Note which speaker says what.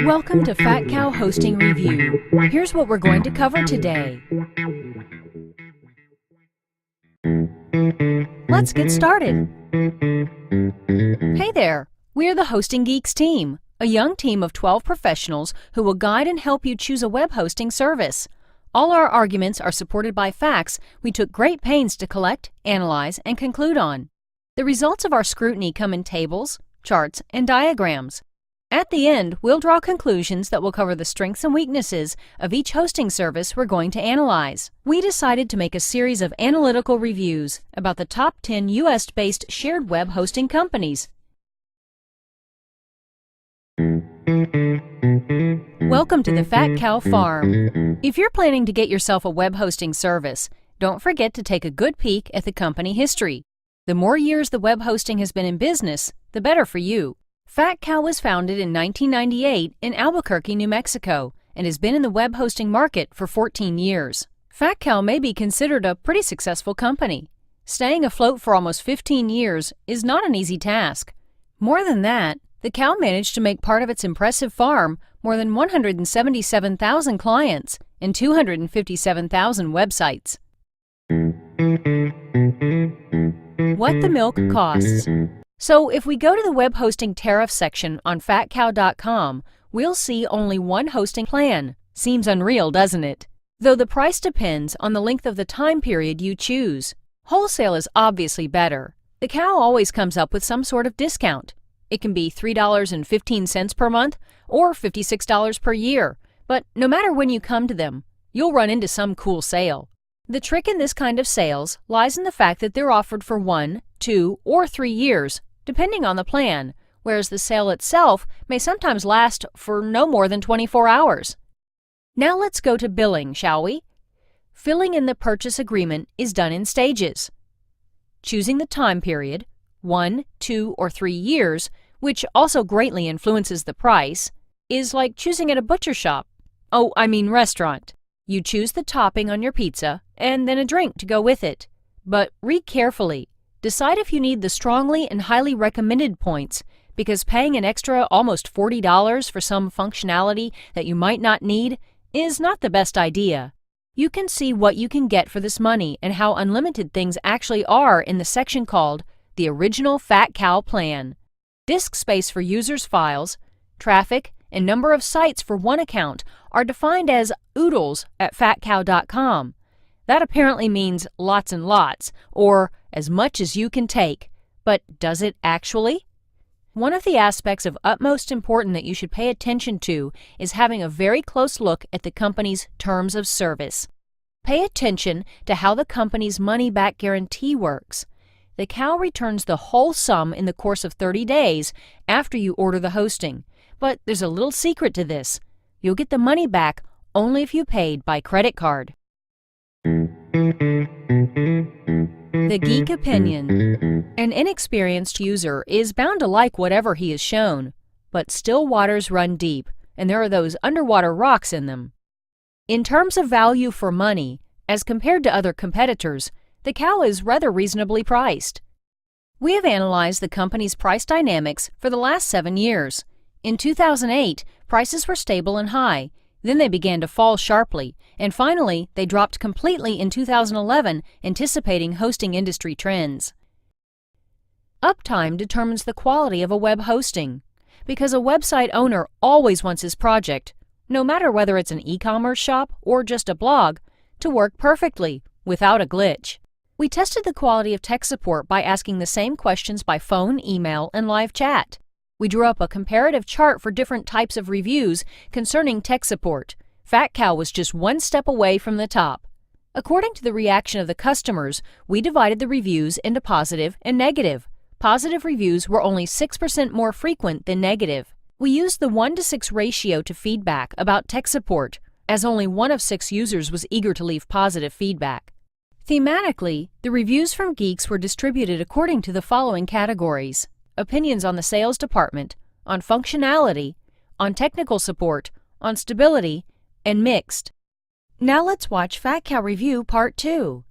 Speaker 1: Welcome to FatCow Hosting Review. Here's what we're going to cover today. Let's get started. Hey there, we're the Hosting Geeks team, a young team of 12 professionals who will guide and help you choose a web hosting service. All our arguments are supported by facts we took great pains to collect, analyze, and conclude on. The results of our scrutiny come in tables, charts, and diagrams. At the end, we'll draw conclusions that will cover the strengths and weaknesses of each hosting service we're going to analyze. We decided to make a series of analytical reviews about the top 10 US-based shared web hosting companies. Welcome to the FatCow farm. If you're planning to get yourself a web hosting service, don't forget to take a good peek at the company history. The more years the web hosting has been in business, the better for you. FatCow was founded in 1998 in Albuquerque, New Mexico, and has been in the web hosting market for 14 years. FatCow may be considered a pretty successful company. Staying afloat for almost 15 years is not an easy task. More than that, the cow managed to make part of its impressive farm more than 177,000 clients and 257,000 websites. What the milk costs. So if we go to the web hosting tariff section on fatcow.com, we'll see only one hosting plan. Seems unreal, doesn't it? Though the price depends on the length of the time period you choose. Wholesale is obviously better. The cow always comes up with some sort of discount. It can be $3.15 per month or $56 per year, but no matter when you come to them, you'll run into some cool sale. The trick in this kind of sales lies in the fact that they're offered for 1, 2, or 3 years, depending on the plan, whereas the sale itself may sometimes last for no more than 24 hours. Now let's go to billing, shall we? Filling in the purchase agreement is done in stages. Choosing the time period, 1, 2, or 3 years, which also greatly influences the price, is like choosing at a butcher shop. Restaurant. You choose the topping on your pizza and then a drink to go with it. But read carefully. Decide if you need the strongly and highly recommended points, because paying an extra almost $40 for some functionality that you might not need is not the best idea. You can see what you can get for this money and how unlimited things actually are in the section called the Original FatCow Plan. Disk space for users' files, traffic, and number of sites for one account are defined as oodles at fatcow.com. That apparently means lots and lots, or as much as you can take. But does it actually? One of the aspects of utmost importance that you should pay attention to is having a very close look at the company's terms of service. Pay attention to how the company's money-back guarantee works. The cow returns the whole sum in the course of 30 days after you order the hosting. But there's a little secret to this. You'll get the money back only if you paid by credit card. The geek opinion. An inexperienced user is bound to like whatever he is shown, but still waters run deep, and there are those underwater rocks in them. In terms of value for money, as compared to other competitors, the cow is rather reasonably priced. We have analyzed the company's price dynamics for the last 7 years. In 2008, prices were stable and high. Then they began to fall sharply, and finally they dropped completely in 2011, anticipating hosting industry trends. Uptime determines the quality of a web hosting, because a website owner always wants his project, no matter whether it's an e-commerce shop or just a blog, to work perfectly, without a glitch. We tested the quality of tech support by asking the same questions by phone, email, and live chat. We drew up a comparative chart for different types of reviews concerning tech support. FatCow was just one step away from the top. According to the reaction of the customers, we divided the reviews into positive and negative. Positive reviews were only 6% more frequent than negative. We used the 1:6 ratio to feedback about tech support, as only 1 of 6 users was eager to leave positive feedback. Thematically, the reviews from geeks were distributed according to the following categories: opinions on the sales department, on functionality, on technical support, on stability, and mixed. Now let's watch FatCow Review Part 2.